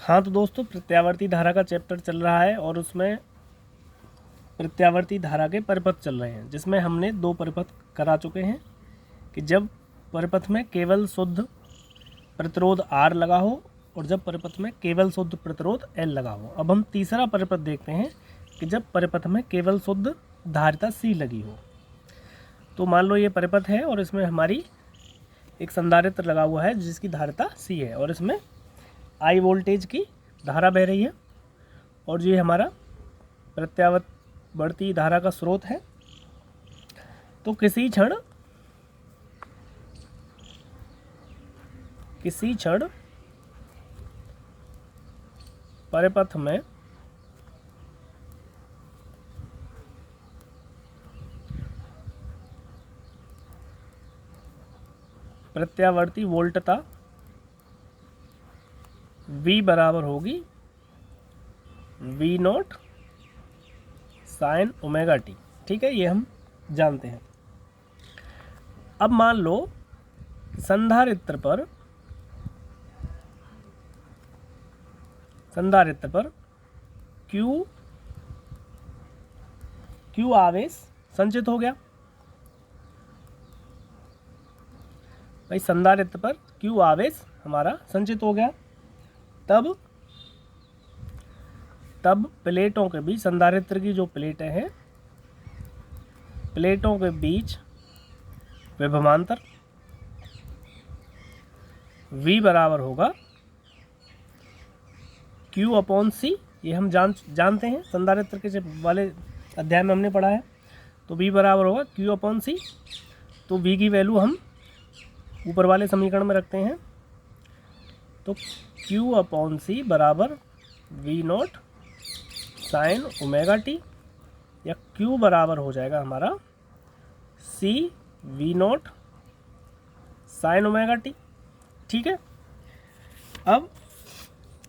हाँ तो दोस्तों, प्रत्यावर्ती धारा का चैप्टर चल रहा है और उसमें प्रत्यावर्ती धारा के परिपथ चल रहे हैं, जिसमें हमने 2 परिपथ करा चुके हैं कि जब परिपथ में केवल शुद्ध प्रतिरोध R लगा हो और जब परिपथ में केवल शुद्ध प्रतिरोध L लगा हो। अब हम तीसरा परिपथ देखते हैं कि जब परिपथ में केवल शुद्ध धारिता C लगी हो। तो मान लो ये परिपथ है और इसमें हमारी एक संधारित्र लगा हुआ है जिसकी धारिता C है और इसमें I वोल्टेज की धारा बह रही है और ये हमारा प्रत्यावर्ती धारा का स्रोत है। तो किसी क्षण परिपथ में प्रत्यावर्ती वोल्टता V बराबर होगी V0 साइन ओमेगा टी। ठीक है, ये हम जानते हैं। अब मान लो संधारित्र पर Q आवेश संचित हो गया। भाई संधारित्र पर Q आवेश हमारा संचित हो गया। तब प्लेटों के बीच, संधारित्र की जो प्लेटें हैं, प्लेटों के बीच विभवांतर V बराबर होगा Q/C। ये हम जानते हैं, संधारित्र के वाले अध्याय में हमने पढ़ा है। तो V बराबर होगा Q/C। तो V की वैल्यू हम ऊपर वाले समीकरण में रखते हैं। तो Q/C बराबर V0 साइन ओमेगा टी, या Q बराबर हो जाएगा हमारा C V0 sine omega T. ठीक है, अब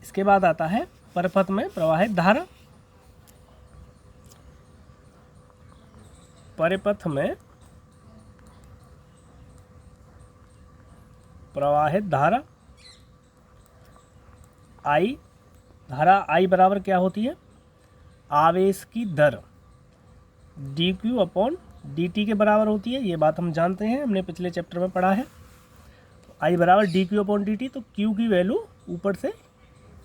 इसके बाद आता है परिपथ में प्रवाहित धारा। परिपथ में प्रवाहित धारा I बराबर क्या होती है? आवेश की दर dQ/dt के बराबर होती है। ये बात हम जानते हैं, हमने पिछले चैप्टर में पढ़ा है। तो I बराबर dQ/dt। तो Q की वैल्यू ऊपर से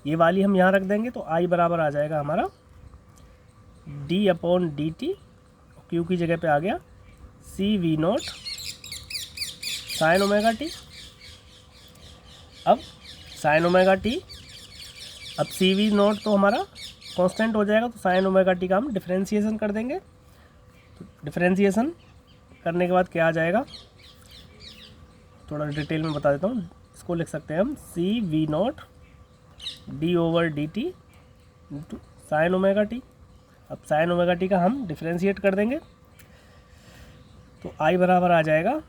ये वाली हम यहाँ रख देंगे। तो I बराबर आ जाएगा हमारा d/dt। Q की जगह पे आ गया C V0 sine omega T. अब साइन ओमेगा टी, अब C V0 तो हमारा कांस्टेंट हो जाएगा। तो साइन ओमेगा टी का हम डिफरेंशिएशन कर देंगे। तो डिफरेंशिएशन करने के बाद क्या आ जाएगा, थोड़ा डिटेल में बता देता हूँ। इसको लिख सकते हैं हम C V0 d/dt into sine omega T. अब साइन ओमेगा टी का हम डिफरेंशिएट कर देंगे। तो I बराबर आ जाएगा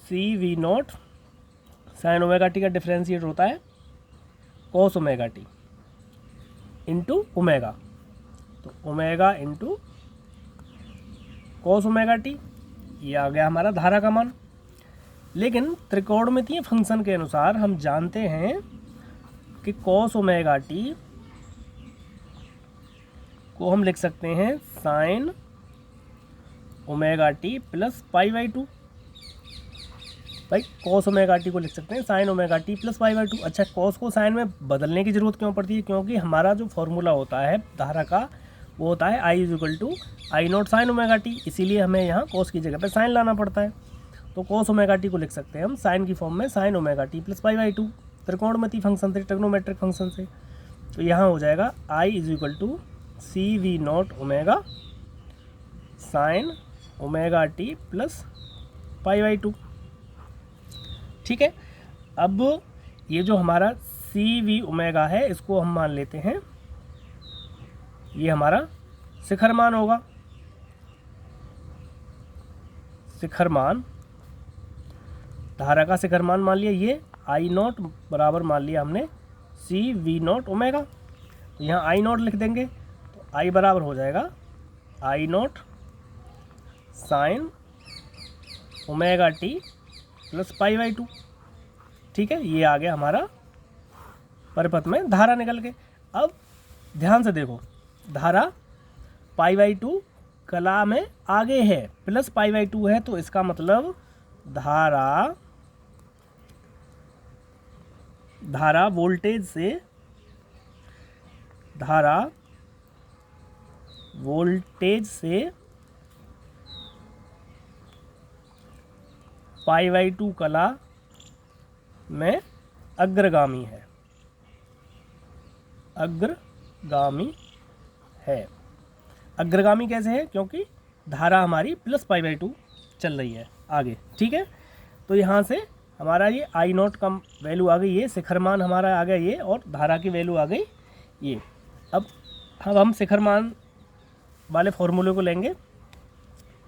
C V0 sine omega t का डिफरेंशिएट होता है cos omega t into omega. तो omega into cos omega t, ये आ गया हमारा धारा का मान। लेकिन त्रिकोणमितीय फंक्शन के अनुसार हम जानते हैं कि कॉस ओमेगा टी को हम लिख सकते हैं साइन ओमेगा टी प्लस π/2। भाई कॉस ओमेगा टी को लिख सकते हैं साइन ओमेगा टी प्लस π/2। अच्छा, कॉस को साइन में बदलने की जरूरत क्यों पड़ती है? क्योंकि हमारा जो फॉर्मूला होता है धारा का वो होता है I = I0 sign omega T. इसीलिए हमें यहाँ कॉस की जगह पे साइन लाना पड़ता है। तो कॉस ओमेगा टी को लिख सकते हैं हम साइन की फॉर्म में साइन ओमेगा टी प्लस π/2, त्रिकोणमितीय फंक्शन से, ट्रिग्नोमेट्रिक फंक्शन से। तो यहाँ हो जाएगा I = C V0 omega sine omega t plus π/2। ठीक है, अब ये जो हमारा CV ओमेगा है, इसको हम मान लेते हैं ये हमारा शिखर मान होगा। शिखर मान, धारा का शिखर मान मान लिया। ये I0 बराबर मान लिया हमने C V0 ओमेगा। तो यहाँ I0 लिख देंगे। तो I बराबर हो जाएगा I0 sign omega t plus π/2। ठीक है, ये आ गया हमारा परिपथ में धारा निकल के। अब ध्यान से देखो, धारा π/2 कला में आगे है, प्लस π/2 है, तो इसका मतलब धारा वोल्टेज से π/2 कला में अग्रगामी है। अग्रगामी कैसे है? क्योंकि धारा हमारी प्लस π/2 चल रही है आगे। ठीक है, तो यहाँ से हमारा ये I0 का वैल्यू आ गई, ये शिखर मान हमारा आ गया ये, और धारा की वैल्यू आ गई ये। अब हम शिखर मान वाले फॉर्मूले को लेंगे।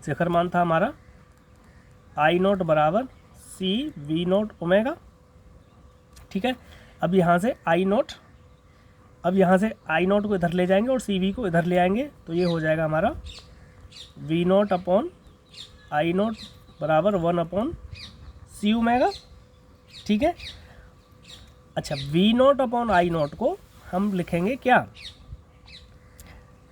शिखर मान था हमारा I0 बराबर CV0 ओमेगा। ठीक है, अब यहाँ से I0 को इधर ले जाएंगे और CV को इधर ले आएंगे, तो ये हो जाएगा हमारा V0 अपॉन I0 बराबर 1/C ओमेगा। ठीक है, अच्छा V0 अपॉन I0 को हम लिखेंगे क्या?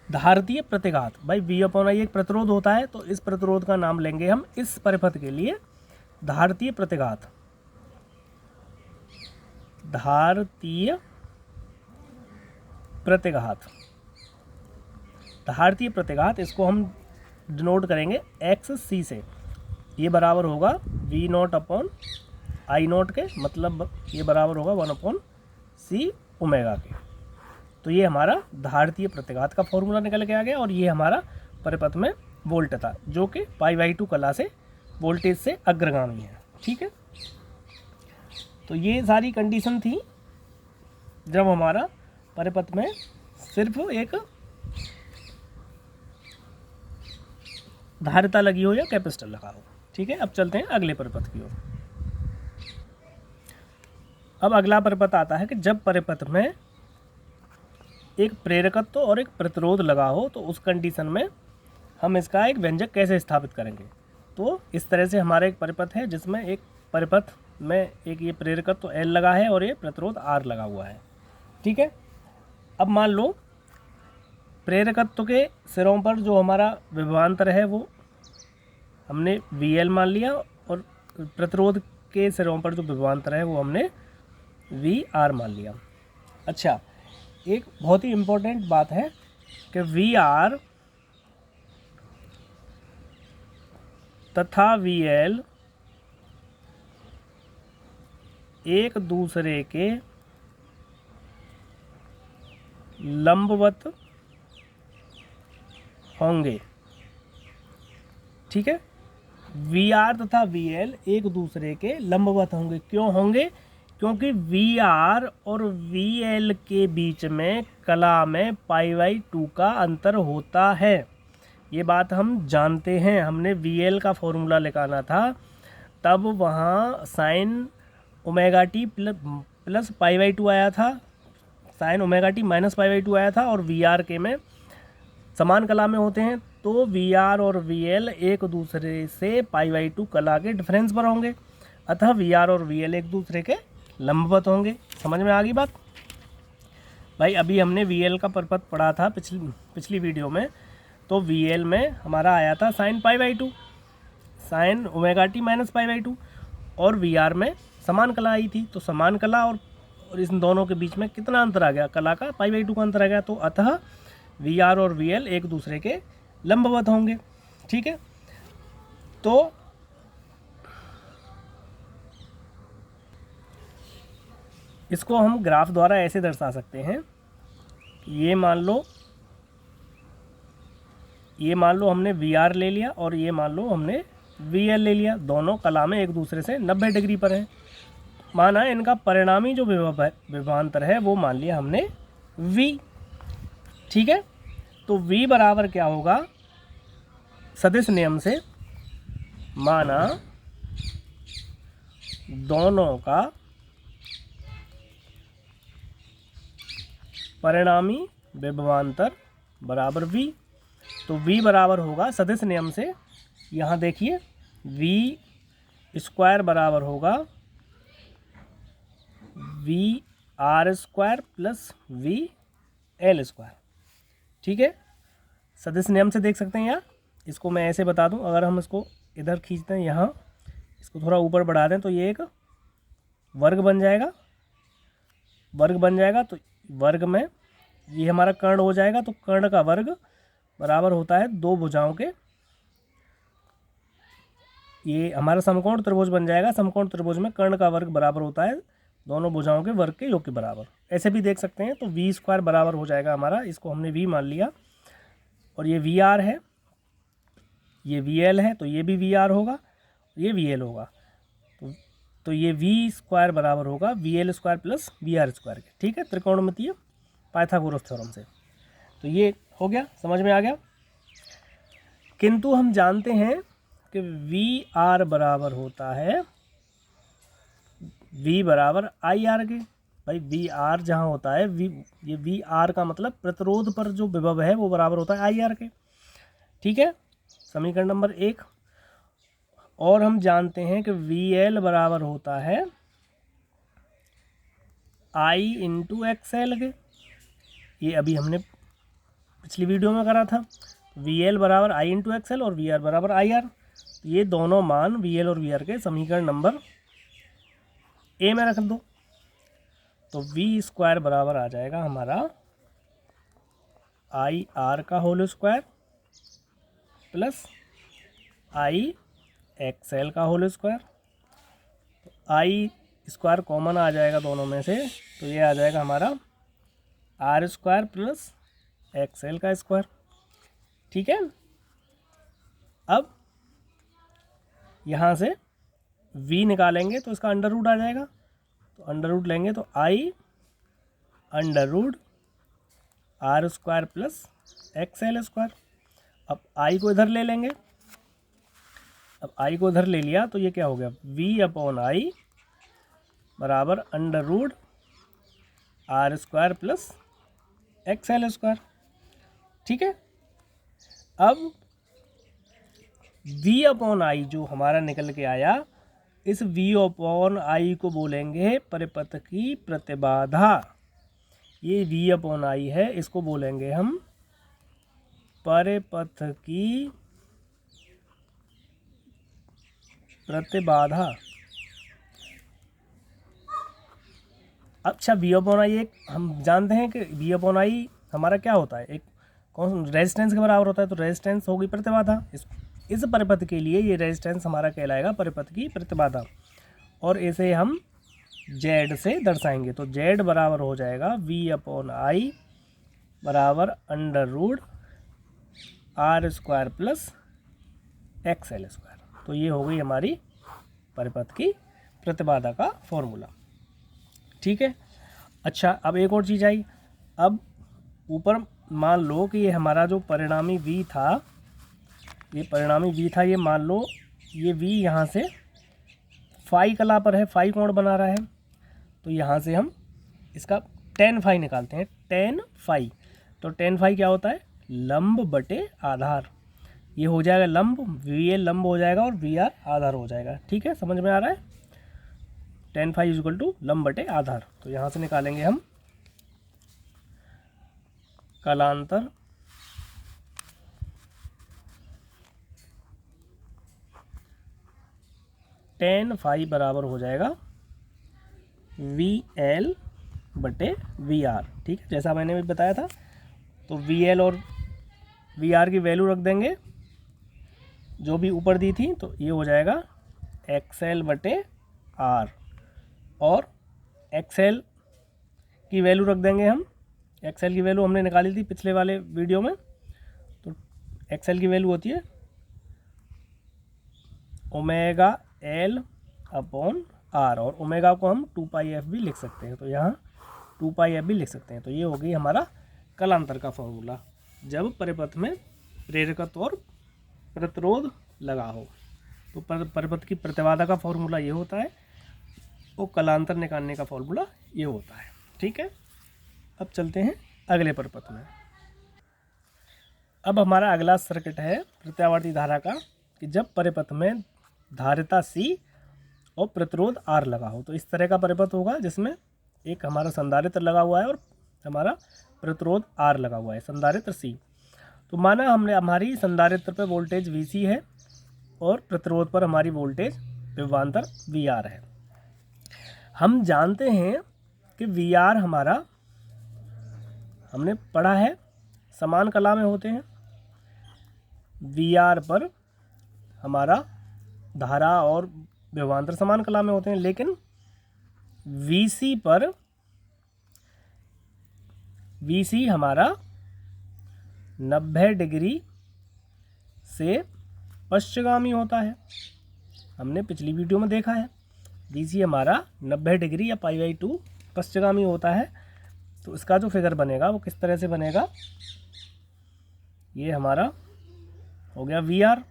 धारतीय प्रतिघात। भाई V अपॉन I एक प्रतिरोध होता है, तो इस प्रतिरोध का नाम लेंगे हम इस परिपथ के लिए धारतीय प्रतिघात। धारतीय प्रतिघात इसको हम डिनोट करेंगे XC से। ये बराबर होगा V0 अपॉन I0 के, मतलब ये बराबर होगा 1/C ओमेगा के। तो ये हमारा धारतीय प्रतिघात का फॉर्मूला निकल के आ गया, और ये हमारा परिपथ में वोल्ट था, जो कि π/2 कला से वोल्टेज से अग्रगामी है। ठीक है, तो ये सारी कंडीशन थी जब हमारा परिपथ में सिर्फ एक धारिता लगी हो या कैपेसिटर लगा हो। ठीक है, अब चलते हैं अगले परिपथ की ओर। अब अगला परिपथ आता है कि जब परिपथ में एक प्रेरकत्व और एक प्रतिरोध लगा हो, तो उस कंडीशन में हम इसका एक व्यंजक कैसे स्थापित करेंगे। तो इस तरह से हमारा एक परिपथ है जिसमें एक परिपथ में एक ये प्रेरकत्व L लगा है और ये प्रतिरोध R लगा हुआ है। ठीक है, अब मान लो प्रेरकत्व के सिरों पर जो हमारा विभवांतर है वो हमने VL मान लिया, और प्रतिरोध के सिरों पर जो विभवांतर है वो हमने VR मान लिया। अच्छा, एक बहुत ही इम्पोर्टेंट बात है कि VR तथा VL एक दूसरे के लंबवत होंगे। ठीक है, VR तथा VL एक दूसरे के लंबवत होंगे। क्यों होंगे? क्योंकि VR और VL के बीच में कला में π/2 का अंतर होता है। ये बात हम जानते हैं। हमने VL का फॉर्मूला निकाला था, तब वहाँ साइन ओमेगा टी प्लस π/2 आया था, साइन ओमेगा टी माइनस π/2 आया था, और VR के में समान कला में होते हैं, तो VR और VL एक दूसरे से π/2 कला के डिफरेंस पर होंगे, अतः VR और VL एक दूसरे के लंबवत होंगे। समझ में आ गई बात? भाई अभी हमने VL का परिपथ पढ़ा था पिछली वीडियो में, तो VL में हमारा आया था sine π/2, sine omega t minus π/2, और VR में समान कला आई थी, तो समान कला और इन दोनों के बीच में कितना अंतर आ गया? कला का π/2 का अंतर आ गया, तो अतः VR और VL एक दूसरे के लंबवत होंगे। ठीक है, तो इसको हम ग्राफ द्वारा ऐसे दर्शा सकते हैं। ये मान लो हमने VR ले लिया, और ये मान लो हमने VL ले लिया। दोनों कला में एक दूसरे से 90 डिग्री पर हैं। माना इनका परिणामी जो विभवांतर है वो मान लिया हमने V। ठीक है, तो V बराबर क्या होगा? सदिश नियम से माना दोनों का परिणामी विभवांतर बराबर V, तो V बराबर होगा सदिश नियम से, यहाँ देखिए V² बराबर होगा VR² plus V L square. ठीक है, सदिश नियम से देख सकते हैं यार, इसको मैं ऐसे बता दूं, अगर हम इसको इधर खींचते हैं, यहाँ इसको थोड़ा ऊपर बढ़ा दें तो ये एक वर्ग बन जाएगा, तो वर्ग में ये हमारा कर्ण हो जाएगा, तो कर्ण का वर्ग बराबर होता है दो भुजाओं के, ये हमारा समकोण त्रिभुज बन जाएगा। समकोण त्रिभुज में कर्ण का वर्ग बराबर होता है दोनों भुजाओं के वर्ग के योग के बराबर। ऐसे भी देख सकते हैं, तो वी स्क्वायर बराबर हो जाएगा हमारा, इसको हमने वी मान लिया, और ये वी आर है, ये वी एल है, तो ये भी वी आर होगा, ये वी एल होगा, तो ये वी स्क्वायर बराबर होगा V L square plus V R square के। ठीक है, त्रिकोणमितीय पाइथागोरस थ्योरम से। तो ये हो गया, समझ में आ गया। किंतु हम जानते हैं कि वी आर बराबर होता है वी बराबर आई आर के। भाई वी आर जहाँ होता है, ये वी आर का मतलब प्रतिरोध पर जो विभव है वो बराबर होता है आई आर के। ठीक है, समीकरण नंबर 1। और हम जानते हैं कि वी एल बराबर होता है आई इंटू एक्स एल के, ये अभी हमने पिछली वीडियो में करा था। वी एल बराबर आई इंटू एक्स एल और वी आर बराबर आई आर, तो ये दोनों मान वी एल और वी आर के समीकरण नंबर ए में रख दो, तो वी स्क्वायर बराबर आ जाएगा हमारा आई आर का होल स्क्वायर प्लस आई एक्स एल का होल स्क्वायर। तो आई स्क्वायर कॉमन आ जाएगा दोनों में से, तो ये आ जाएगा हमारा R square plus X L का स्क्वायर। ठीक है, अब यहाँ से v निकालेंगे तो इसका अंडर रूट आ जाएगा, तो अंडर रूट लेंगे तो I under root R square plus X L square. अब आई को इधर ले लेंगे, अब आई को इधर ले लिया तो ये क्या हो गया, v अपॉन आई बराबर under root R square plus X L square. ठीक है, अब v अपॉन आई जो हमारा निकल के आया, इस v अपॉन आई को बोलेंगे परिपथ की प्रतिबाधा। ये v अपॉन आई है, इसको बोलेंगे हम परिपथ की प्रतिबाधा। अच्छा, v अपॉन आई एक हम जानते हैं कि v अपॉन आई हमारा क्या होता है, एक कौन रेजिस्टेंस के बराबर होता है, तो रेजिस्टेंस होगी प्रतिबाधा। इस परिपथ के लिए ये रेजिस्टेंस हमारा कहलाएगा परिपथ की प्रतिबाधा, और इसे हम Z से दर्शाएंगे, तो Z बराबर हो जाएगा v अपॉन आई बराबर under root R square plus X L square. तो ये हो गई हमारी परिपथ की प्रतिबाधा का फॉर्मूला। ठीक है, अच्छा अब एक और चीज़ आई। अब ऊपर मान लो कि ये हमारा जो परिणामी v था, ये परिणामी v था, ये मान लो ये v यहाँ से फाई कला पर है, फाई कोण बना रहा है, तो यहाँ से हम इसका टेन फाई निकालते हैं। टेन फाई, तो टेन फाई क्या होता है, लंब बटे आधार। ये हो जाएगा लंब, वी एल लंब हो जाएगा और वी आर आधार हो जाएगा। ठीक है, समझ में आ रहा है, टेन फाई इक्वल टू लंब बटे आधार। तो यहाँ से निकालेंगे हम कलांतर टेन फाई बराबर हो जाएगा वी एल बटे वी आर। ठीक है, जैसा मैंने भी बताया था, तो वी एल और वी आर की वैल्यू रख देंगे जो भी ऊपर दी थी, तो ये हो जाएगा एक्स एल बटे आर, और एक्स एल की वैल्यू रख देंगे हम, एक्स एल की वैल्यू हमने निकाली थी पिछले वाले वीडियो में, तो एक्स एल की वैल्यू होती है ओमेगा एल अपॉन आर, और ओमेगा को हम 2 पाई एफ भी लिख सकते हैं, तो यहाँ 2 पाई एफ भी लिख सकते हैं। तो ये हो गई हमारा कलांतर का फॉर्मूला, जब परिपथ में प्रेरकत्व और प्रतिरोध लगा हो। तो परिपथ की प्रतिबाधा का फॉर्मूला ये होता है, वो कलांतर निकालने का फॉर्मूला ये होता है। ठीक है, अब चलते हैं अगले परिपथ में। अब हमारा अगला सर्किट है प्रत्यावर्ती धारा का, कि जब परिपथ में धारिता C और प्रतिरोध R लगा हो। तो इस तरह का परिपथ होगा जिसमें एक हमारा संधारित्र लगा हुआ है और हमारा प्रतिरोध R लगा हुआ है, संधारित्र C। तो माना हमने हमारी संधारित्र पर वोल्टेज VC है और प्रतिरोध पर हमारी वोल्टेज विभवांतर VR है। हम जानते हैं कि VR हमारा, हमने पढ़ा है, समान कला में होते हैं। VR पर हमारा धारा और विभवांतर समान कला में होते हैं, लेकिन VC हमारा 90 डिग्री से पश्चिमगामी होता है। हमने पिछली वीडियो में देखा है, VC हमारा 90 डिग्री या π/2 पश्चिमगामी होता है। तो इसका जो फिगर बनेगा वो किस तरह से बनेगा, ये हमारा हो गया VR,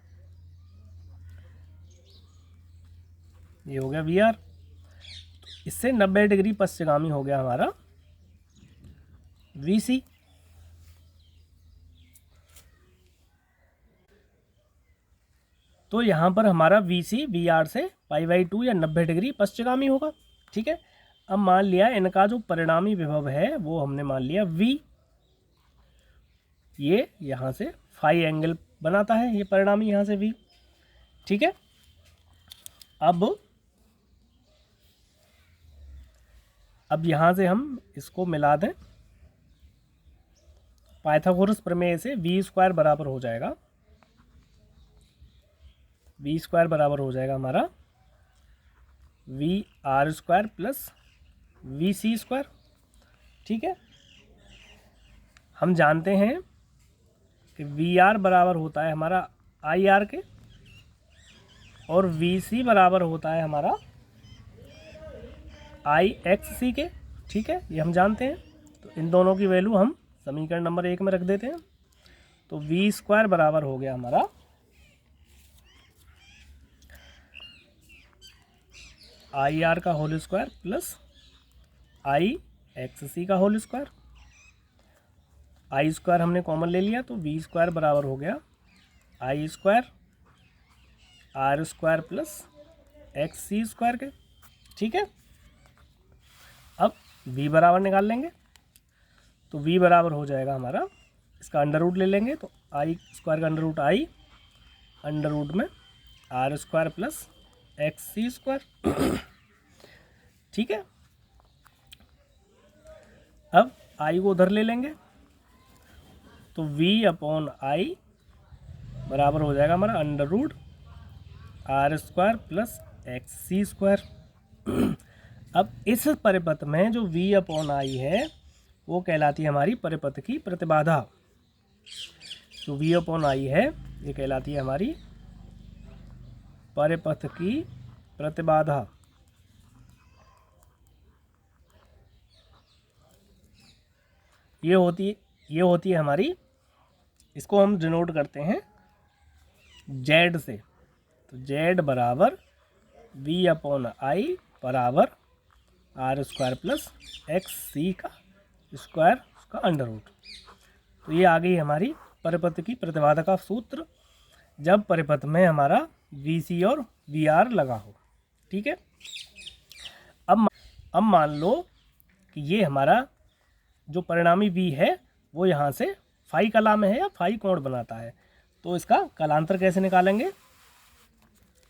ये हो गया VR। तो इससे 90 डिग्री पश्चिमगामी हो गया हमारा VC। तो यहाँ पर हमारा VC VR से π/2 या 90 डिग्री पश्चिमगामी होगा। ठीक है, अब मान लिया इनका जो परिणामी विभव है वो हमने मान लिया V, ये यहाँ से फाई एंगल बनाता है, ये परिणामी यहाँ से V। ठीक है, अब यहाँ से हम इसको मिला दें, पाइथागोरस प्रमेय से V² बराबर हो जाएगा, V² बराबर हो जाएगा हमारा VR² प्लस VC²। ठीक है, हम जानते हैं कि VR बराबर होता है हमारा IR के और VC बराबर होता है हमारा IXC के। ठीक है, ये हम जानते हैं। तो इन दोनों की वैल्यू हम समीकरण नंबर 1 में रख देते हैं। तो V² बराबर हो गया हमारा IR का होल स्क्वायर प्लस IXC का होल स्क्वायर। I² हमने कॉमन ले लिया, तो V² बराबर हो गया I² R² प्लस XC² के। ठीक है, अब V बराबर निकाल लेंगे, तो V बराबर हो जाएगा हमारा, इसका अंडर रूट ले लेंगे, तो I² का under root I, under root में R² प्लस XC²। ठीक है, अब I को उधर ले लेंगे, तो V/I बराबर हो जाएगा हमारा under root R² plus XC²। अब इस परिपथ में जो V/I है वो कहलाती है हमारी परिपथ की प्रतिबाधा। जो V/I है ये कहलाती है हमारी परिपथ की प्रतिबाधा। ये होती है हमारी, इसको हम डिनोट करते हैं Z से। तो Z बराबर V/I बराबर R² प्लस XC का स्क्वायर, उसका अंडर रूट। तो ये आ गई हमारी परिपथ की प्रतिबाधा का सूत्र, जब परिपथ में हमारा VC और VR लगा हो। ठीक है, अब मान लो कि ये हमारा जो परिणामी V है वो यहाँ से फाई कला में है या फाई कोण बनाता है। तो इसका कलांतर कैसे निकालेंगे,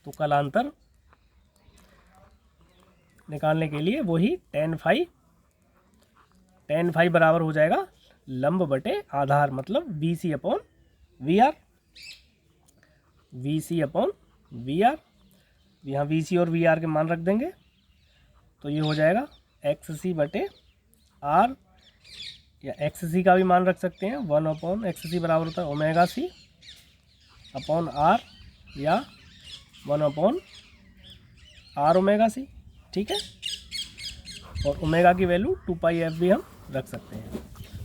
तो कलांतर निकालने के लिए वही tan फाई बराबर हो जाएगा लंब बटे आधार, मतलब VC/VR। VC/VR, यहाँ VC और VR के मान रख देंगे, तो ये हो जाएगा XC/R, या XC का भी मान रख सकते हैं, 1/XC बराबर होता है ωc/R या 1/Rωc। ठीक है, और ओमेगा की वैल्यू 2πf भी हम रख सकते हैं।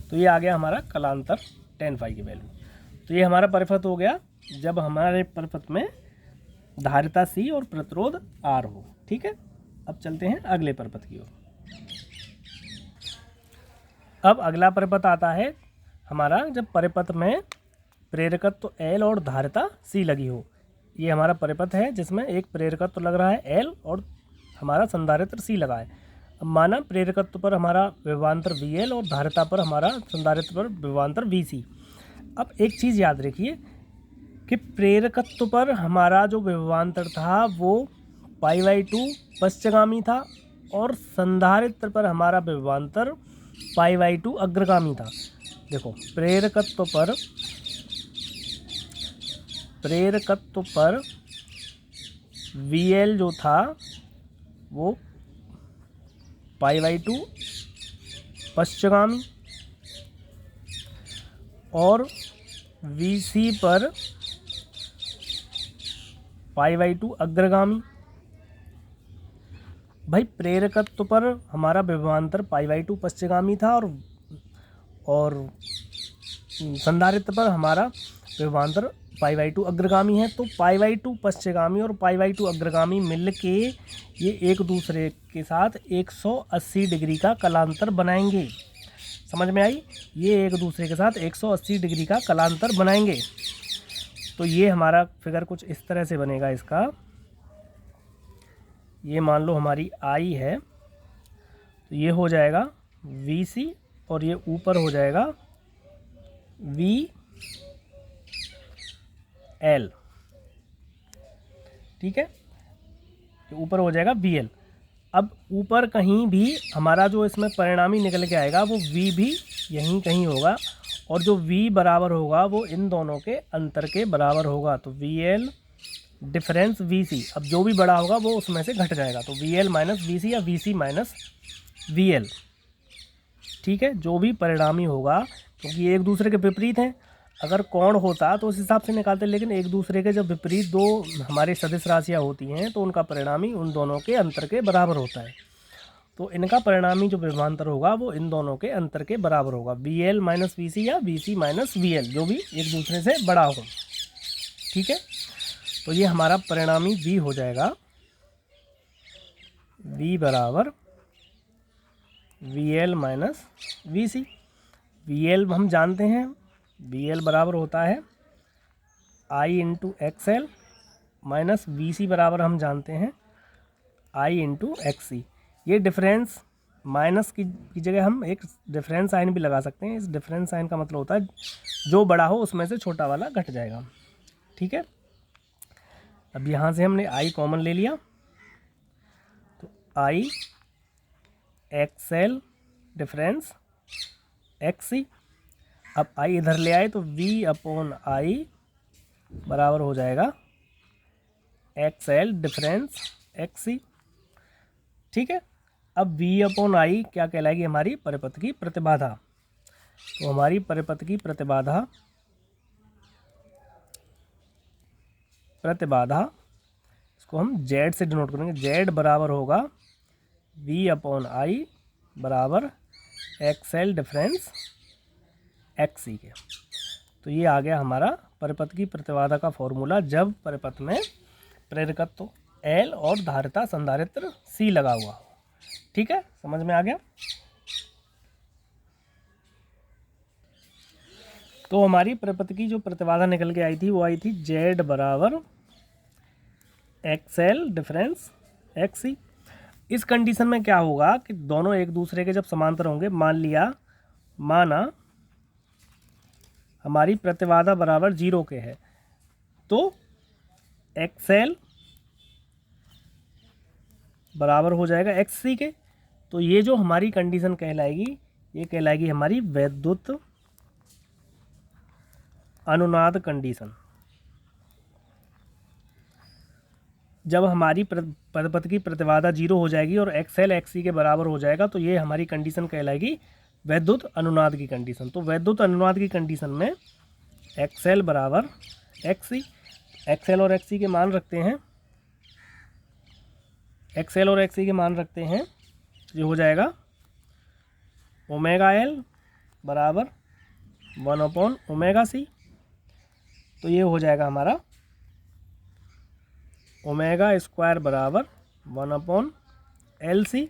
तो ये आ गया हमारा कलांतर tan फाई की वैल्यू। तो ये हमारा परिपथ हो गया जब हमारे परिपथ में धारिता C और प्रतिरोध R हो। ठीक है, अब चलते हैं अगले परिपथ की ओर। अब अगला परिपथ आता है हमारा जब परिपथ में प्रेरकत्व L और धारिता C लगी हो। ये हमारा परिपथ है जिसमें एक प्रेरकत्व लग रहा है L और हमारा संधारित्र C लगा है। अब अब माना प्रेरकत्व पर हमारा विभवांतर VL और धारिता पर हमारा संधारित्र पर विभवांतर VC। अब एक चीज़ याद रखिए कि प्रेरकत्व पर हमारा जो विभवांतर था वो π/2 पश्चगामी था और संधारित्र पर हमारा विभवांतर π/2 अग्रगामी था। देखो प्रेरकत्व पर VL जो था वो π/2 पश्चगामी और VC पर π/2 अग्रगामी। भाई प्रेरकत्व पर हमारा विभवांतर π/2 पश्चगामी था और संधारित्र पर हमारा विभवांतर π/2 अग्रगामी है। तो π/2 पश्चगामी और π/2 अग्रगामी मिल के ये एक दूसरे के साथ 180 डिग्री का कलांतर बनाएंगे। समझ में आई? ये एक दूसरे के साथ 180 डिग्री का कलांतर बनाएंगे। तो ये हमारा फिगर कुछ इस तरह से बनेगा। इसका ये मान लो हमारी I है, तो ये हो जाएगा VC और ये ऊपर हो जाएगा VL। ठीक है, ये ऊपर हो जाएगा VL। अब ऊपर कहीं भी हमारा जो इसमें परिणामी निकल के आएगा वो V भी यहीं कहीं होगा और जो V बराबर होगा वो इन दोनों के अंतर के बराबर होगा। तो VL डिफरेंस VC, अब जो भी बड़ा होगा वो उसमें से घट जाएगा। तो VL माइनस VC या VC माइनस VL। ठीक है, जो भी परिणामी होगा, क्योंकि ये एक दूसरे के विपरीत हैं। अगर कोण होता तो उस हिसाब से निकालते, लेकिन एक दूसरे के जब विपरीत दो हमारे सदिश राशियाँ होती हैं तो उनका परिणामी उन दोनों के अंतर के बराबर होता है। तो इनका परिणामी जो विभवांतर होगा वो इन दोनों के अंतर के बराबर होगा। VL माइनस VC या VC माइनस VL, जो भी एक दूसरे से बड़ा हो। ठीक है, तो ये हमारा परिणामी V हो जाएगा। V बराबर VL माइनस VC। VL हम जानते हैं, VL बराबर होता है I into XL minus VC बराबर हम जानते हैं I इंटू XC। ये डिफरेंस माइनस की जगह हम एक डिफरेंस साइन भी लगा सकते हैं। इस डिफरेंस साइन का मतलब होता है जो बड़ा हो उसमें से छोटा वाला घट जाएगा। ठीक है, अब यहाँ से हमने I कॉमन ले लिया, तो I XL डिफरेंस XC। अब I इधर ले आए तो V/I बराबर हो जाएगा XL डिफरेंस XC। ठीक है, अब V/I क्या कहलाएगी? हमारी परिपथ की प्रतिबाधा। तो हमारी परिपथ की प्रतिबाधा इसको हम Z से डिनोट करेंगे। Z बराबर होगा V/I बराबर XL डिफरेंस XC के। तो ये आ गया हमारा परिपथ की प्रतिबाधा का फॉर्मूला जब परिपथ में प्रेरकत्व L और धारिता संधारित्र C लगा हुआ हो। ठीक है, समझ में आ गया? तो हमारी परिपथ की जो प्रतिबाधा निकल के आई थी वो आई थी Z बराबर XL डिफरेंस XC। इस कंडीशन में क्या होगा कि दोनों एक दूसरे के जब समांतर होंगे, माना हमारी प्रतिबाधा बराबर 0 के है, तो XL बराबर हो जाएगा XC के। तो ये जो हमारी कंडीशन कहलाएगी, ये कहलाएगी हमारी वैद्युत अनुनाद कंडीशन। जब हमारी परिपथ की प्रतिबाधा 0 हो जाएगी और XL XC के बराबर हो जाएगा, तो ये हमारी कंडीशन कहलाएगी वैद्युत अनुनाद की कंडीशन। तो वैद्युत अनुनाद की कंडीशन में XL बराबर XC, XL और XC के मान रखते हैं। XL और XC के मान रखते हैं, ये हो जाएगा ω/L बराबर 1/ωc। तो ये हो जाएगा हमारा ω² बराबर 1/LC।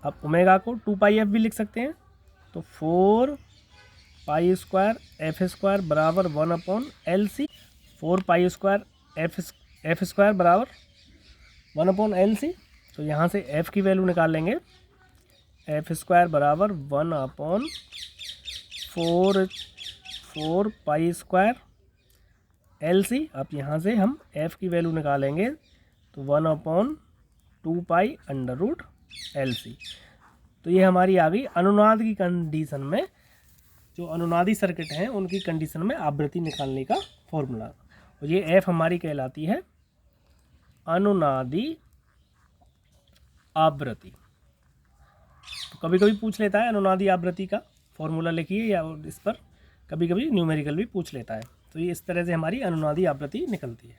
अब ओमेगा को 2πf भी लिख सकते हैं, तो 4π² f² बराबर 1/LC। 4π² f² बराबर 1/LC। तो यहाँ से f की वैल्यू निकाल लेंगे एफ स्क्वायर बराबर 1/4 पाई स्क्वायर एल सी। अब यहाँ से हम एफ की वैल्यू निकालेंगे तो 1/2 pi under root L C. तो ये हमारी आ गई अनुनाद की कंडीशन में, जो अनुनादी सर्किट हैं उनकी कंडीशन में आवृत्ति निकालने का फॉर्मूला। और ये एफ हमारी कहलाती है अनुनादी आवृत्ति। तो कभी कभी पूछ लेता है अनुनादी आवृत्ति का फॉर्मूला लिखिए, या इस पर कभी कभी न्यूमेरिकल भी पूछ लेता है। तो ये इस तरह से हमारी अनुनादी आवृत्ति निकलती है।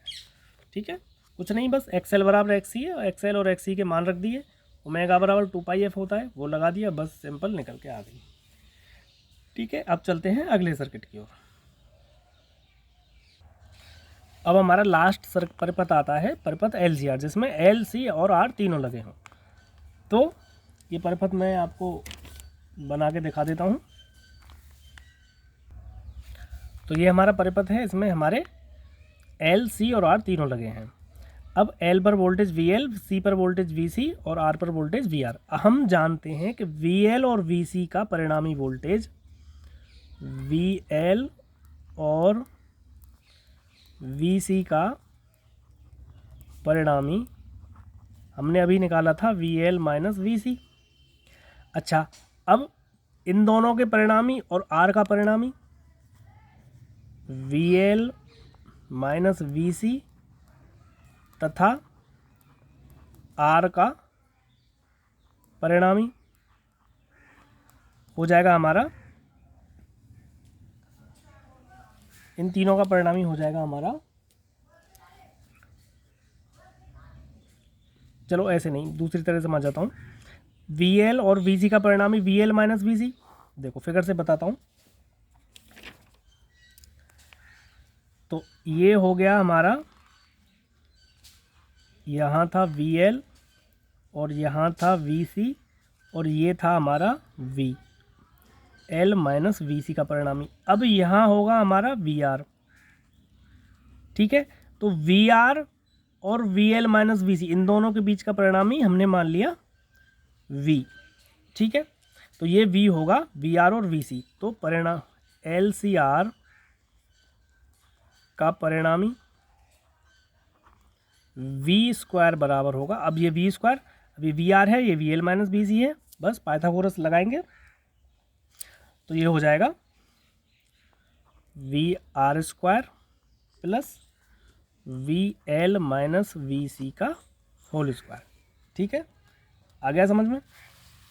ठीक है, कुछ नहीं, बस एक्सएल बराबर एक्सी है, एक्सएल और एक्सी के मान रख दिए, ओमेगा बराबर 2 पाई एफ होता है वो लगा दिया, बस सिंपल निकल के आ गई। ठीक है, अब चलते हैं अगले सर्किट की ओर। अब हमारा लास्ट परिपथ आता है परिपथ एल सी आर, जिसमें एल सी और आर तीनों लगे हों। तो ये परिपथ मैं आपको बना के दिखा देता हूँ। तो ये हमारा परिपथ है, इसमें हमारे एल सी और आर तीनों लगे हैं। अब एल पर वोल्टेज वी एल, सी पर वोल्टेज वी सी और आर पर वोल्टेज वी आर। हम जानते हैं कि वी एल और वी सी का परिणामी वोल्टेज वी एल और वी सी का परिणामी हमने अभी निकाला था वी एल माइनस वी सी। अच्छा, अब इन दोनों के परिणामी और आर का परिणामी वी एल माइनस वी सी तथा आर का परिणामी हो जाएगा हमारा, इन तीनों का परिणामी हो जाएगा हमारा, चलो ऐसे नहीं, दूसरी तरह से समझ जाता हूँ। वी एल और वी सी का परिणामी वी एल माइनस वी सी। देखो फिगर से बताता हूँ। तो ये हो गया हमारा, यहाँ था वी एल और यहाँ था वी सी और ये था हमारा we L minus V C का परिणामी। अब यहाँ होगा हमारा वी आर। ठीक है, तो वी आर और वी एल माइनस वी सी इन दोनों के बीच का परिणामी हमने मान लिया वी। ठीक है, तो ये वी होगा वी आर और वी सी। तो परिणाम एल सी आर का परिणामी वी स्क्वायर बराबर होगा, अब ये वी स्क्वायर, अभी वी आर है, ये V L minus V C है, बस पाइथागोरस लगाएंगे तो ये हो जाएगा V R square plus V L minus V C का होल स्क्वायर। ठीक है, आ गया समझ में।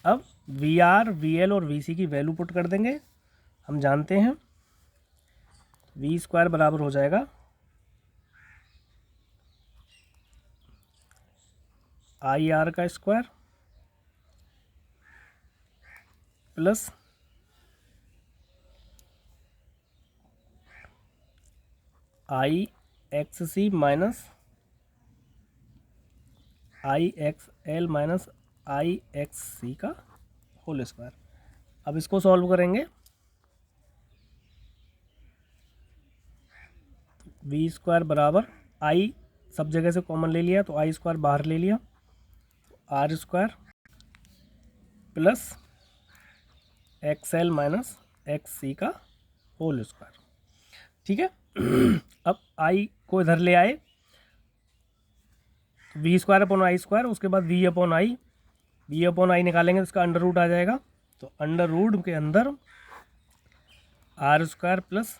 अब वी आर वी एल और वी सी की वैल्यू पुट कर देंगे। हम जानते हैं वी स्क्वायर बराबर हो जाएगा आई आर का स्क्वायर प्लस आई एक्स सी माइनस आई एक्स एल माइनस आई एक्स सी का होल स्क्वायर। अब इसको सॉल्व करेंगे, वी स्क्वायर बराबर आई सब जगह से कॉमन ले लिया तो आई स्क्वायर बाहर ले लिया, R square plus X L minus X C का होल स्क्वायर। ठीक है, अब आई को इधर ले आए, V square upon I square, उसके बाद वी अपॉन आई निकालेंगे तो इसका अंडर रूट आ जाएगा। तो अंडर रूट के अंदर R square plus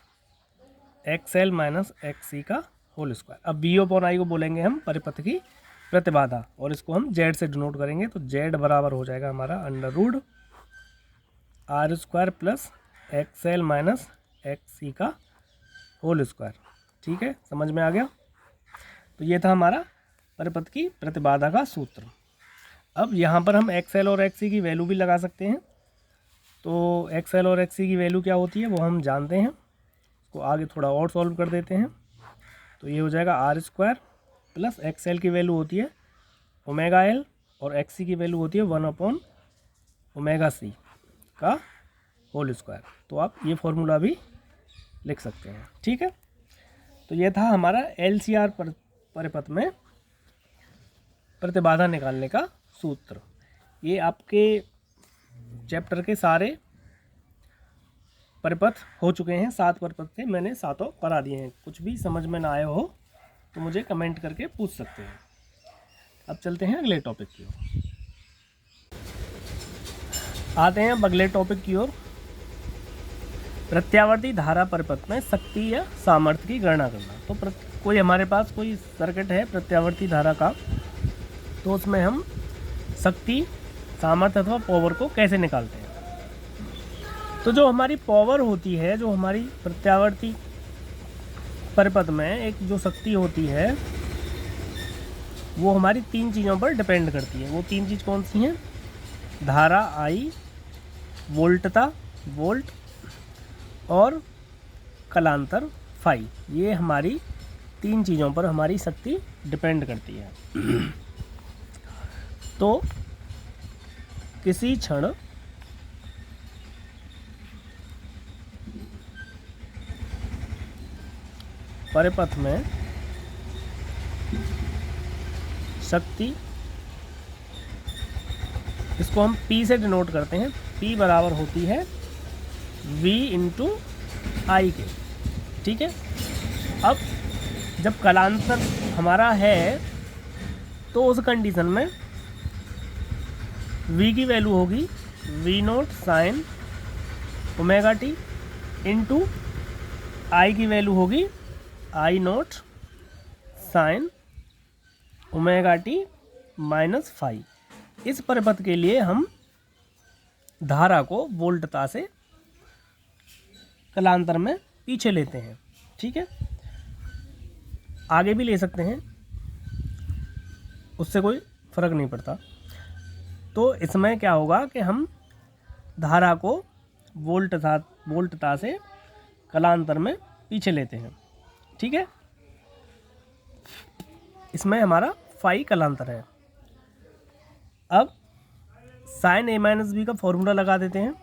X L minus X C का होल स्क्वायर। अब वी अपॉन आई को बोलेंगे हम परिपथ की प्रतिबाधा और इसको हम जेड से डिनोट करेंगे। तो जेड बराबर हो जाएगा हमारा under root R square plus X L minus X C का होल स्क्वायर। ठीक है, समझ में आ गया। तो ये था हमारा परिपथ की प्रतिबाधा का सूत्र। अब यहाँ पर हम एक्स एल और एक्स सी की वैल्यू भी लगा सकते हैं। तो एक्स एल और एक्स सी की वैल्यू क्या होती है वो हम जानते हैं, इसको आगे थोड़ा और सॉल्व कर देते हैं। तो ये हो जाएगा R square plus X L की वैल्यू होती है ओमेगा एल और एक्स सी की वैल्यू होती है 1/ओमेगा सी का होल स्क्वायर। तो आप ये फॉर्मूला भी लिख सकते हैं। ठीक है, तो ये था हमारा एल सी आर परिपथ में प्रतिबाधा निकालने का सूत्र। ये आपके चैप्टर के सारे परिपथ हो चुके हैं, 7 परिपथ थे, मैंने 7 करा दिए हैं। कुछ भी समझ में ना आए हो तो मुझे कमेंट करके पूछ सकते हैं। अब चलते हैं अगले टॉपिक की ओर। आते हैं अब अगले टॉपिक की ओर। प्रत्यावर्ती धारा परिपथ में शक्ति या सामर्थ्य की गणना करना। तो कोई हमारे पास कोई सर्किट है प्रत्यावर्ती धारा का, तो उसमें हम शक्ति, सामर्थ्य अथवा पावर को कैसे निकालते हैं। तो जो हमारी पावर होती है, जो हमारी प्रत्यावर्ती परिपथ में एक जो शक्ति होती है, वो हमारी 3 चीज़ों पर डिपेंड करती है। वो 3 चीज़ कौन सी हैं? धारा आई, वोल्टता वोल्ट, और कलांतर फाई। ये हमारी 3 चीज़ों पर हमारी शक्ति डिपेंड करती है। तो किसी क्षण परिपथ में शक्ति, इसको हम P से डिनोट करते हैं। P बराबर होती है V इंटू आई के। ठीक है। अब जब कलांतर हमारा है तो उस कंडीशन में V की वैल्यू होगी V naught sine omega t into I की वैल्यू होगी I naught sine omega t minus five. इस परिपथ के लिए हम धारा को वोल्टता से कलांतर में पीछे लेते हैं। ठीक है। आगे भी ले सकते हैं, उससे कोई फर्क नहीं पड़ता। तो इसमें क्या होगा कि हम धारा को वोल्टता से कलांतर में पीछे लेते हैं। ठीक है। इसमें हमारा फाई कलांतर है। अब साइन ए माइनस बी का फॉर्मूला लगा देते हैं।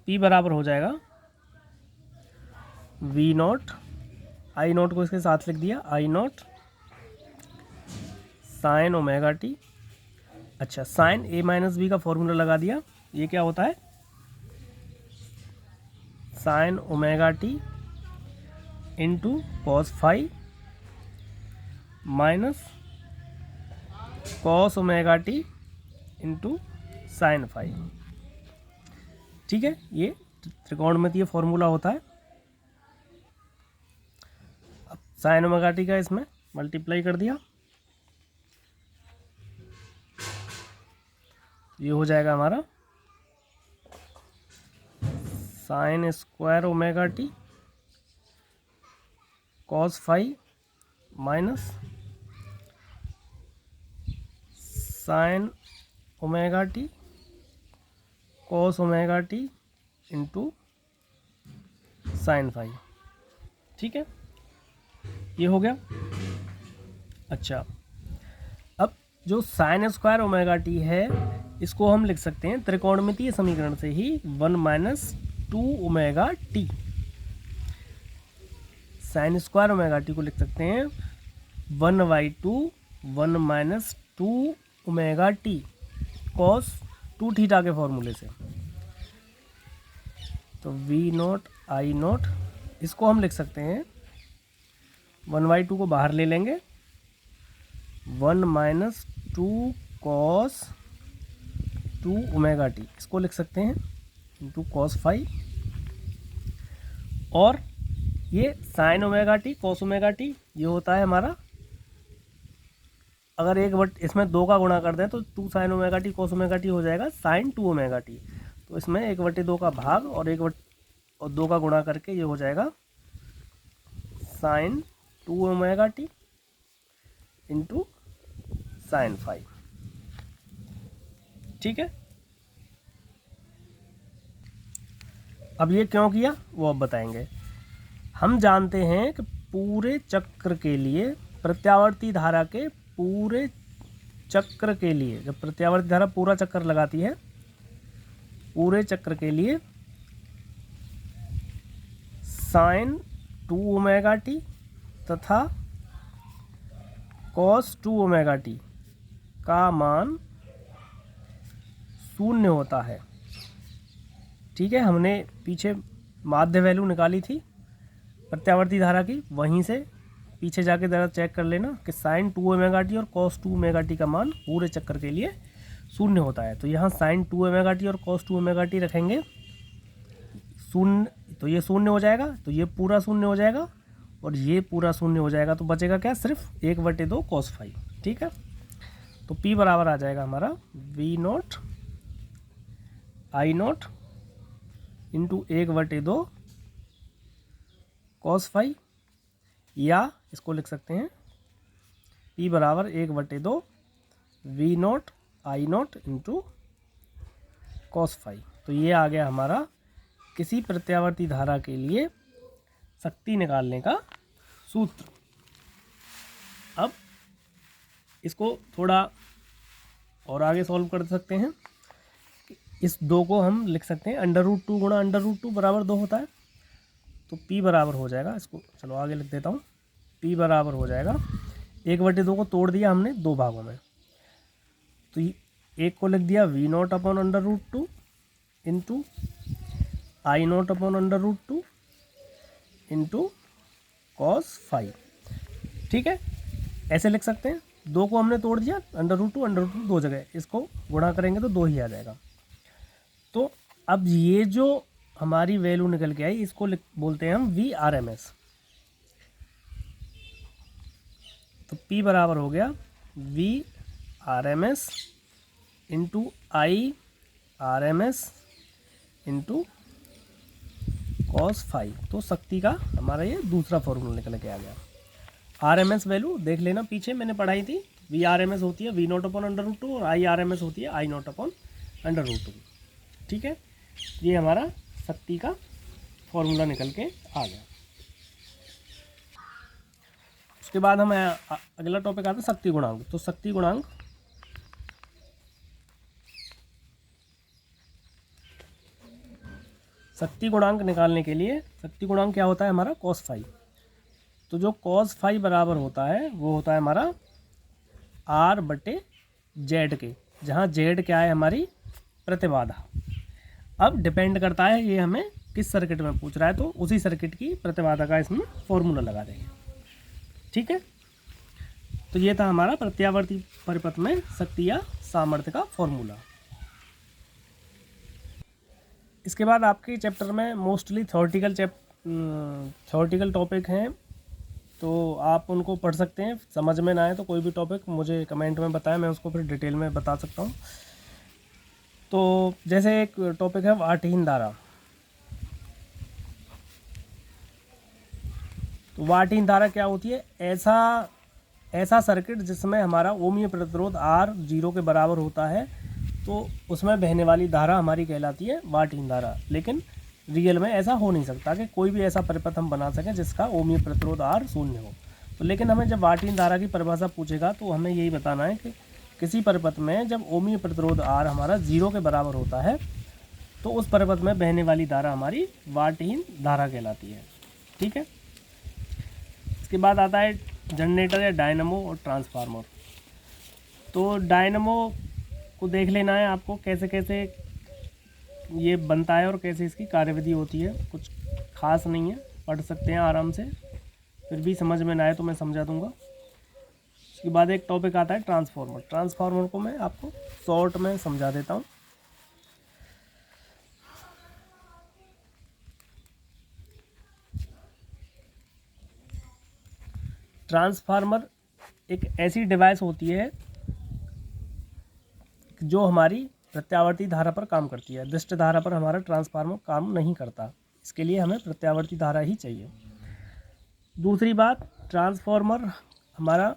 P बराबर हो जाएगा V नोट, आई नोट को इसके साथ लिख दिया, I naught sine omega t. अच्छा, साइन ए माइनस बी का फॉर्मूला लगा दिया। ये क्या होता है? Sine omega t into cos phi minus cos omega t into sine phi. ठीक है। ये त्रिकोणमितीय फॉर्मूला होता है। अब साइन ओमेगा टी का इसमें मल्टीप्लाई कर दिया, ये हो जाएगा हमारा sine square omega t cos phi minus sine omega t cos omega t into sine phi. ठीक है, ये हो गया। अच्छा, अब जो साइन स्क्वायर ओमेगा टी है, इसको हम लिख सकते हैं त्रिकोणमितीय समीकरण से ही 1 minus 2 omega T. Sign square omega T को लिख सकते हैं 1/2 1 minus 2 omega t cos 2 theta के फॉर्मूले से। तो V नोट आई नोट, इसको हम लिख सकते हैं 1/2 को बाहर ले लेंगे, 1 माइनस 2 कॉस 2 ओमेगा टी, इसको लिख सकते हैं इंटू कॉस फाई। और ये sine omega t cos omega t, ये होता है हमारा, अगर इसमें 2 का गुणा कर दें तो 2 sign omega t cos omega T हो जाएगा साइन 2 ओमेगा टी। तो इसमें 1/2 का भाग और 2 का गुणा करके ये हो जाएगा sine 2 omega t into sine phi. ठीक है। अब ये क्यों किया वो अब बताएंगे। हम जानते हैं कि पूरे चक्र के लिए, प्रत्यावर्ती धारा के पूरे चक्र के लिए, जब प्रत्यावर्ती धारा पूरा चक्कर लगाती है, पूरे चक्र के लिए साइन 2 ओमेगा टी तथा कॉस 2 ओमेगा टी का मान शून्य होता है, ठीक है, हमने पीछे माध्य वैल्यू निकाली थी प्रत्यावर्ती धारा की, वहीं से पीछे जाके ज़रा चेक कर लेना कि साइन 2 ओमेगा टी और कॉस 2 ओमेगा टी का मान पूरे चक्कर के लिए शून्य होता है। तो यहाँ साइन 2 ओमेगा टी और कॉस 2 ओमेगा टी रखेंगे शून्य, तो ये शून्य हो जाएगा, तो ये पूरा शून्य हो जाएगा और ये पूरा शून्य हो जाएगा, तो बचेगा क्या, सिर्फ 1/2 कॉस फाई। ठीक है, तो P बराबर आ जाएगा हमारा V0 I0 into 1/2 cos phi, या इसको लिख सकते हैं P बराबर 1/2 V0 I0 into cos phi. तो ये आ गया हमारा किसी प्रत्यावर्ती धारा के लिए शक्ति निकालने का सूत्र। अब इसको थोड़ा और आगे सॉल्व कर सकते हैं। इस 2 को हम लिख सकते हैं √2 गुणा √2 बराबर 2 होता है, तो P बराबर हो जाएगा, इसको चलो आगे लिख देता हूँ, P बराबर हो जाएगा 1/2 को तोड़ दिया हमने 2 भागों में, तो एक को लिख दिया V0 upon √2 into I0 upon √2 into cos phi. ठीक है, ऐसे लिख सकते हैं। 2 को हमने तोड़ दिया, √2 2 जगह, इसको गुणा करेंगे तो 2 ही आ जाएगा। तो अब ये जो हमारी वैल्यू निकल के आई, इसको बोलते हैं हम VRMS। तो P बराबर हो गया VRMS into IRMS into cos phi. तो शक्ति का हमारा ये दूसरा फॉर्मूला निकल के आ गया। RMS वैल्यू देख लेना, पीछे मैंने पढ़ाई थी, VRMS होती है V0 अपॉन √2 और IRMS होती है I0 अपॉन √2। ठीक है, ये हमारा शक्ति का फॉर्मूला निकल के आ गया। उसके बाद हम अगला टॉपिक आता है शक्ति गुणांक। तो शक्ति गुणांक निकालने के लिए शक्ति गुणांक क्या होता है हमारा, कॉस फाई। तो जो कॉस फाई बराबर होता है वो होता है हमारा R/Z के, जहाँ Z क्या है, हमारी प्रतिबाधा। अब डिपेंड करता है ये हमें किस सर्किट में पूछ रहा है, तो उसी सर्किट की प्रतिबाधा का इसमें फॉर्मूला लगा देंगे। ठीक है, तो ये था हमारा प्रत्यावर्ती परिपथ में शक्ति या सामर्थ्य का फॉर्मूला। इसके बाद आपके चैप्टर में मोस्टली थ्योरेटिकल टॉपिक हैं, तो आप उनको पढ़ सकते हैं। समझ में ना आए तो कोई भी टॉपिक मुझे कमेंट में बताएं, मैं उसको फिर डिटेल में बता सकता हूँ। तो जैसे एक टॉपिक है वाटहीन धारा। तो वाटहीन धारा क्या होती है, ऐसा सर्किट जिसमें हमारा ओमीय प्रतिरोध R 0 के बराबर होता है, तो उसमें बहने वाली धारा हमारी कहलाती है वाटहीन धारा। लेकिन रियल में ऐसा हो नहीं सकता कि कोई भी ऐसा परिपथ हम बना सकें जिसका ओमीय प्रतिरोध R 0 हो। तो लेकिन हमें जब वाटहीन धारा की परिभाषा पूछेगा तो हमें यही बताना है कि किसी परिपथ में जब ओमीय प्रतिरोध R हमारा 0 के बराबर होता है तो उस परिपथ में बहने वाली धारा हमारी वाटहीन धारा कहलाती है। ठीक है, इसके बाद आता है जनरेटर या डायनामो और ट्रांसफार्मर। तो डायनामो को देख लेना है आपको, कैसे कैसे ये बनता है और कैसे इसकी कार्यविधि होती है। कुछ खास नहीं है, पढ़ सकते हैं आराम से, फिर भी समझ में ना आए तो मैं समझा दूंगा। उसके बाद एक टॉपिक आता है ट्रांसफार्मर। ट्रांसफार्मर को मैं आपको शॉर्ट में समझा देता हूँ। ट्रांसफार्मर एक ऐसी डिवाइस होती है जो हमारी प्रत्यावर्ती धारा पर काम करती है। दृष्ट धारा पर हमारा ट्रांसफार्मर काम नहीं करता, इसके लिए हमें प्रत्यावर्ती धारा ही चाहिए। दूसरी बात, ट्रांसफार्मर हमारा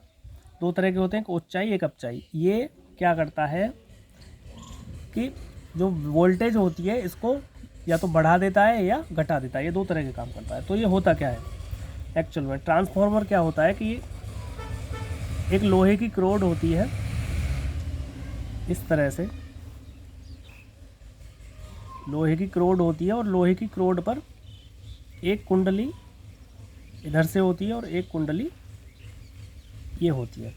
2 तरह के होते हैं, एक उच्चाई एक अपचाई। ये क्या करता है कि जो वोल्टेज होती है इसको या तो बढ़ा देता है या घटा देता है, ये 2 तरह के काम करता है। तो ये होता क्या है एक्चुअल में, ट्रांसफार्मर क्या होता है कि एक लोहे की क्रोड होती है इस तरह से, लोहे की क्रोड होती है और लोहे की क्रोड पर एक कुंडली इधर से होती है और एक कुंडली ये होती है।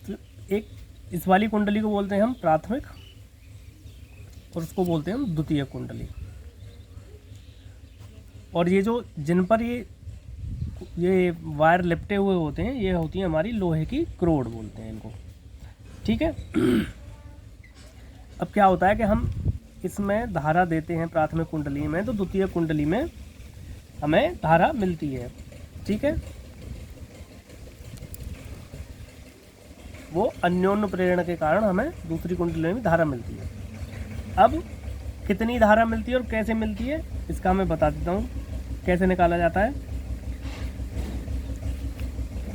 तो एक इस वाली कुंडली को बोलते हैं हम प्राथमिक और उसको बोलते हैं हम द्वितीयक कुंडली। और ये जो जिन पर ये वायर लिपटे हुए होते हैं, ये होती है हमारी लोहे की क्रोड बोलते हैं इनको, ठीक है। अब क्या होता है कि हम इसमें धारा देते हैं प्राथमिक कुंडली में, तो द्वितीय कुंडली में हमें धारा मिलती है, ठीक है। वो अन्योन्य प्रेरणा के कारण हमें दूसरी कुंडली में भी धारा मिलती है। अब कितनी धारा मिलती है और कैसे मिलती है इसका मैं बता देता हूँ कैसे निकाला जाता है।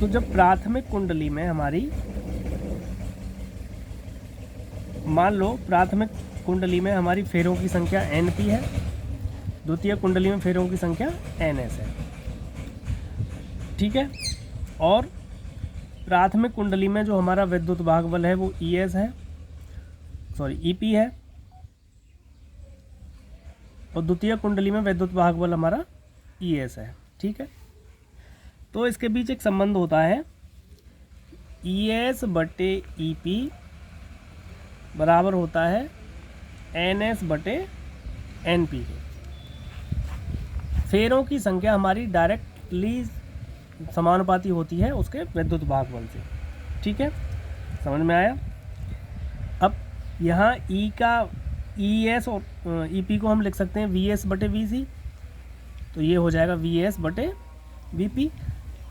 तो जब प्राथमिक कुंडली में हमारी, मान लो प्राथमिक कुंडली में हमारी फेरों की संख्या Np है, द्वितीय कुंडली में फेरों की संख्या Ns है, ठीक है। और प्राथमिक कुंडली में जो हमारा विद्युत भाग बल है वो ES है, सॉरी EP है, और द्वितीय कुंडली में विद्युत भाग बल हमारा ES है, ठीक है। तो इसके बीच एक संबंध होता है, ES बटे EP बराबर होता है NS बटे NP के। फेरों की संख्या हमारी डायरेक्टली समानुपाती होती है उसके विद्युत भाग बल से, ठीक है, समझ में आया। अब यहाँ ES और EP को हम लिख सकते हैं VS बटे VC, तो ये हो जाएगा VS बटे VP।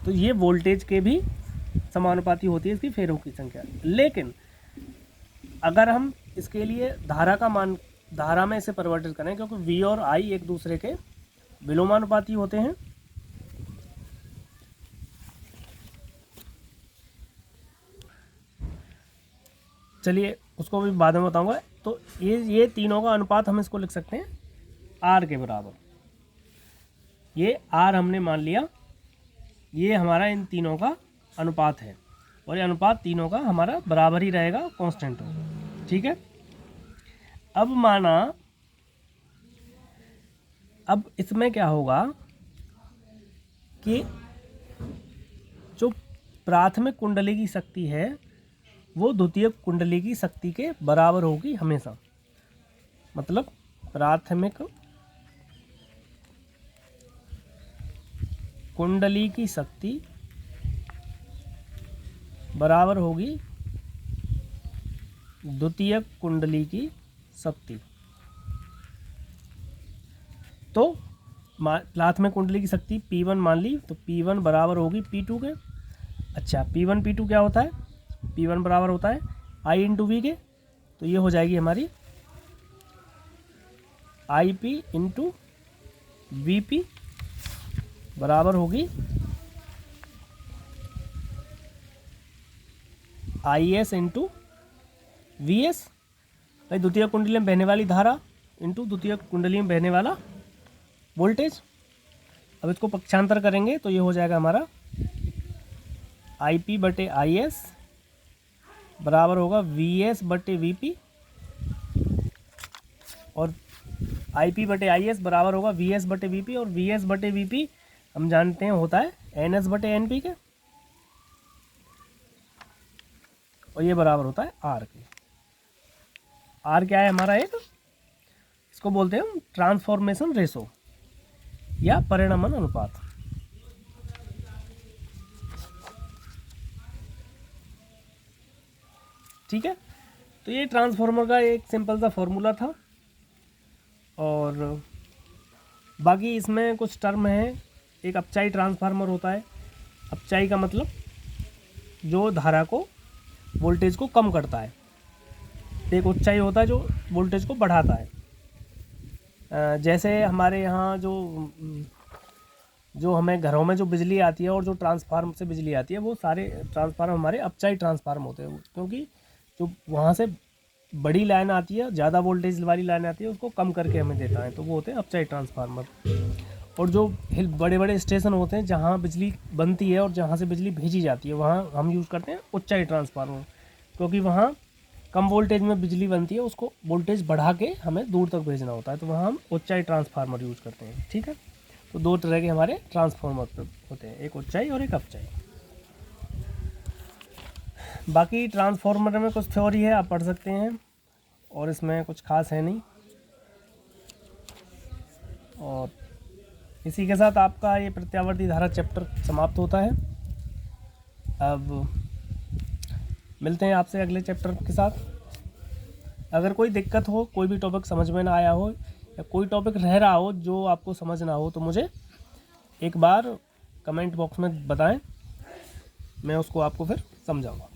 तो ये वोल्टेज के भी समानुपाती होती है इसकी फेरों की संख्या। लेकिन अगर हम इसके लिए धारा का मान, धारा में इसे परिवर्तित करें, क्योंकि V और I एक दूसरे के विलोमानुपाती होते हैं, चलिए उसको भी बाद में बताऊंगा। तो ये तीनों का अनुपात हम इसको लिख सकते हैं R के बराबर। ये R हमने मान लिया, ये हमारा इन तीनों का अनुपात है, और ये अनुपात तीनों का हमारा बराबर ही रहेगा, कांस्टेंट होगा, ठीक है। अब माना, अब इसमें क्या होगा कि जो प्राथमिक कुंडली की शक्ति है वो द्वितीय कुंडली की शक्ति के बराबर होगी हमेशा। मतलब प्राथमिक कुंडली की शक्ति बराबर होगी द्वितीय कुंडली की शक्ति। तो प्राथमिक कुंडली की शक्ति P1 मान ली, तो P1 बराबर होगी P2 के। अच्छा, P1 P2 क्या होता है? P1 बराबर होता है I इंटू V के, तो ये हो जाएगी हमारी IP इंटू VP बराबर होगी IS इंटू VS। भाई द्वितीय कुंडली में बहने वाली धारा इंटू द्वितीय कुंडली में बहने वाला वोल्टेज। अब इसको पक्षांतर करेंगे तो ये हो जाएगा हमारा IP बटे IS बराबर होगा VS बटे VP, और IP बटे IS बराबर होगा VS बटे VP, और VS बटे VP हम जानते हैं होता है NS बटे NP के, और ये बराबर होता है R के। R क्या है हमारा? एक, इसको बोलते हैं हम ट्रांसफॉर्मेशन रेशो या परिणमन अनुपात। ठीक है, तो ये ट्रांसफार्मर का एक सिंपल सा फॉर्मूला था, और बाकी इसमें कुछ टर्म है। एक अपचाई ट्रांसफार्मर होता है। अपचाई का मतलब जो धारा को, वोल्टेज को कम करता है। एक उच्चाई होता है जो वोल्टेज को बढ़ाता है। जैसे हमारे यहाँ जो हमें घरों में जो बिजली आती है और जो ट्रांसफार्मर से बिजली आती है, वो सारे ट्रांसफार्मर हमारे अपचाई ट्रांसफार्मर होते हैं, क्योंकि जो वहाँ से बड़ी लाइन आती है, ज़्यादा वोल्टेज वाली लाइन आती है, उसको कम करके हमें देता है, तो वो होते हैं अपचाई ट्रांसफार्मर। और जो बड़े बड़े स्टेशन होते हैं जहाँ बिजली बनती है और जहाँ से बिजली भेजी जाती है, वहाँ हम यूज़ करते हैं उच्चाई ट्रांसफार्मर, क्योंकि वहाँ कम वोल्टेज में बिजली बनती है, उसको वोल्टेज बढ़ा के हमें दूर तक भेजना होता है, तो वहाँ हम उच्चाई ट्रांसफार्मर यूज़ करते हैं। ठीक है, तो दो तरह के हमारे ट्रांसफार्मर होते हैं, एक उच्चाई और एक अपचाई। बाकी ट्रांसफार्मर में कुछ थ्योरी है, आप पढ़ सकते हैं, और इसमें कुछ खास है नहीं। और इसी के साथ आपका ये प्रत्यावर्ती धारा चैप्टर समाप्त होता है। अब मिलते हैं आपसे अगले चैप्टर के साथ। अगर कोई दिक्कत हो, कोई भी टॉपिक समझ में ना आया हो या कोई टॉपिक रह रहा हो जो आपको समझ ना हो, तो मुझे एक बार कमेंट बॉक्स में बताएं, मैं उसको आपको फिर समझाऊंगा।